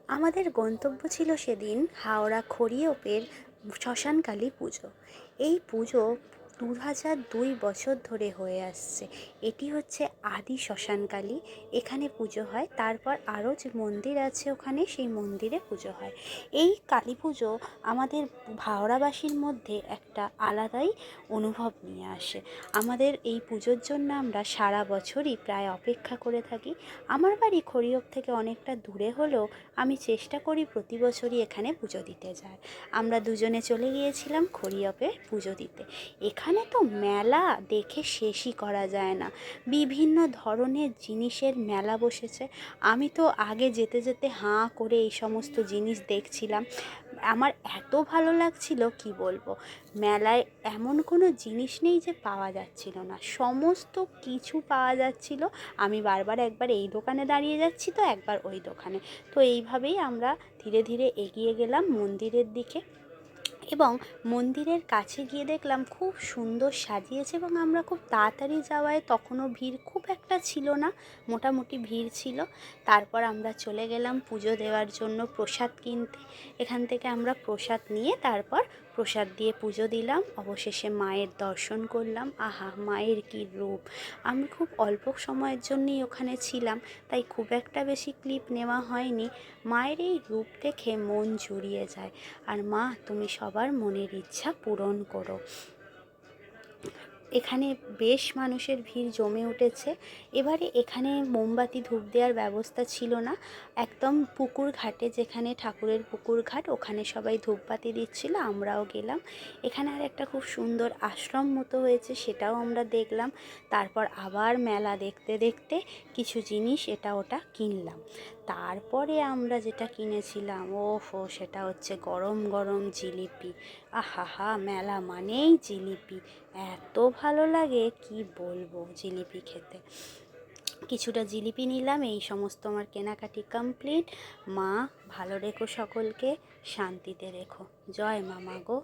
আমাদের গন্তব্য ছিল সেদিন হাওড়া খড়িয়পের শ্মশানকালী পুজো। এই পুজো ২০০২ বছর ধরে হয়ে আসছে। এটি হচ্ছে আদি শ্মশানকালী। এখানে পুজো হয়, তারপর আরও যে মন্দির আছে ওখানে সেই মন্দিরে পুজো হয়। এই কালী পুজো আমাদের হাওড়াবাসীর মধ্যে একটা আলাদাই অনুভব নিয়ে আসে। আমাদের এই পুজোর জন্য আমরা সারা বছরই প্রায় অপেক্ষা করে থাকি। আমার বাড়ি খড়িয়প থেকে অনেকটা দূরে হলেও আমি চেষ্টা করি প্রতি বছরই এখানে পুজো দিতে যাই। আমরা দুজনে চলে গিয়েছিলাম খড়িয়পে পুজো দিতে। এখানে তো মেলা দেখে শেষই করা যায় না। বিভিন্ন ধরনের জিনিসের মেলা বসেছে। আমি তো আগে যেতে যেতে হাঁ করে এই সমস্ত জিনিস দেখছিলাম। আমার এত ভালো লাগছিল কি বলবো। মেলায় এমন কোনো জিনিস নেই যে পাওয়া যাচ্ছিল না, সমস্ত কিছু পাওয়া যাচ্ছিল। আমি বারবার একবার এই দোকানে দাঁড়িয়ে যাচ্ছি তো একবার ওই দোকানে। তো এইভাবেই আমরা ধীরে ধীরে এগিয়ে গেলাম মন্দিরের দিকে, এবং মন্দিরের কাছে গিয়ে দেখলাম খুব সুন্দর সাজিয়েছে, এবং আমরা খুব তাড়াতাড়ি যাওয়ায় তখনও ভিড় খুব একটা ছিল না, মোটামুটি ভিড় ছিল। তারপর আমরা চলে গেলাম পুজো দেওয়ার জন্য প্রসাদ কিনতে। এখান থেকে আমরা প্রসাদ নিয়ে তারপর প্রসাদ দিয়ে পুজো দিলাম। অবশেষে মায়ের দর্শন করলাম। আহা, মায়ের কী রূপ! আমি খুব অল্প সময়ের জন্যই ওখানে ছিলাম, তাই খুব একটা বেশি ক্লিপ নেওয়া হয়নি। মায়ের এই রূপ দেখে মন জুড়িয়ে যায়। আর মা, তুমি সবার মনের ইচ্ছা পূরণ করো। এখানে বেশ মানুষের ভিড় জমে উঠেছে। এবারে এখানে মোমবাতি ধূপ দেওয়ার ব্যবস্থা ছিল না। একদম পুকুর ঘাটে, যেখানে ঠাকুরের পুকুর ঘাট, ওখানে সবাই ধূপবাতি দিচ্ছিল, আমরাও গেলাম। এখানে আর একটা খুব সুন্দর আশ্রম মতো হয়েছে, সেটাও আমরা দেখলাম। তারপর আবার মেলা দেখতে দেখতে কিছু জিনিস এটা ওটা কিনলাম। তারপরে আমরা যেটা কিনেছিলাম, ওহো, সেটা হচ্ছে গরম গরম জিলিপি। আহা, মেলা মানেই জিলিপি। এত ভালো লাগে কি বলবো জিলিপি খেতে। কিছুটা জিলিপি নিলাম। এই সমস্ত আমার কেনাকাটি কমপ্লিট। মা ভালো রেখো, সকলকে শান্তিতে রেখো। জয় মা, মা গো।